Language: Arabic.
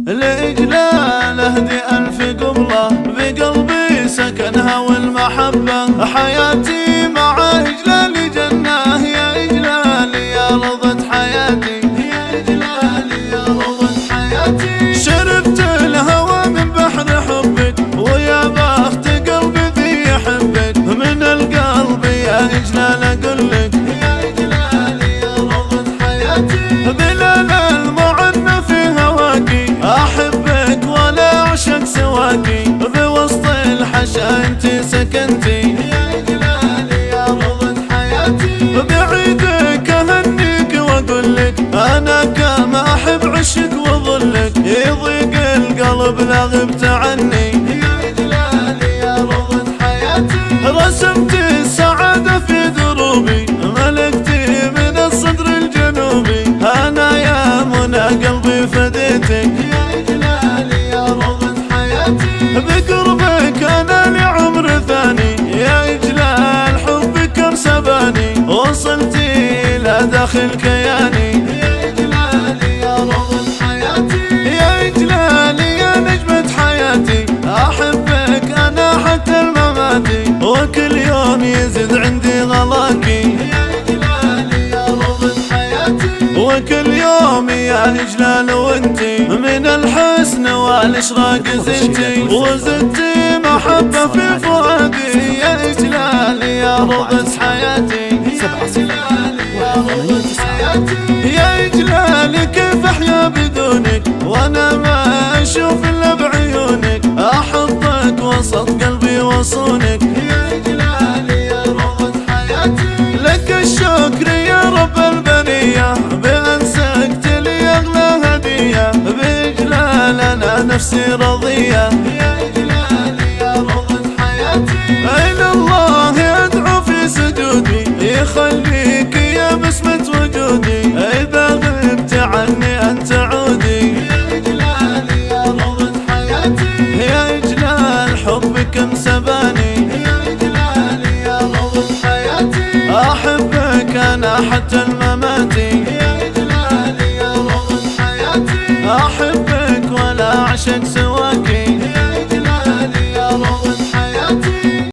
لإجلال أهدي ألف قبلة بقلبي سكنها والمحبة. حياتي مع إجلال جنة، يا إجلالي يا روضة حياتي، يا إجلالي يا روضة حياتي. شربت الهوى من بحر حبك ويا بخت قلبي ذي يحبك. من القلب يا إجلال أقول لك يا إجلالي يا روضة حياتي. بلال المعنى في هواكي أحبك ولا أعشق سواكي. بوسط الحشا أنت سكنتي يا إجلالي يا روضة حياتي. بعيدك أهنيك وأقول لك أنا كما أحب عشق وظلك. يضيق القلب لا غبت عني يا إجلالي يا روضة حياتي. رسمت السعادة في دروبي ملكتي من الصدر الجنوبي. أنا يا منى قلبي فديتك يا إجلالي يا روضة حياتي. بقربك أنا لعمر ثاني يا إجلال حبك أرسباني. وصلتي إلى داخل كياني يا إجلالي يا روضة حياتي. يا إجلالي يا نجمة حياتي أحبك أنا حتى المماتي. وكل يوم يزيد عندي غلاكي يا إجلالي يا روضة حياتي. وكل يوم يا إجلال وانتي من الحسن والإشراق زدتي. وزدتي محبة في فؤادي يا إجلالي يا روضة حياتي. يا إجلالي كيف أحيا بدونك وأنا ما أشوف إلا بعيونك. أحطك وسط قلبي وصونك يا إجلالي يا روضة حياتي. لك الشكر يا رب البرية بأن سكت لي أغلى هدية. بإجلال أنا نفسي رضية يا إجلالي يا روضة حياتي. إلى الله أدعو في سجودي يخليك يا بسمة وجودي. إذا غبت عني أن تعودي يا إجلالي يا روضة حياتي. يا إجلال حبك انسباني يا إجلالي يا روضة حياتي. أحبك أنا حتى المماتي.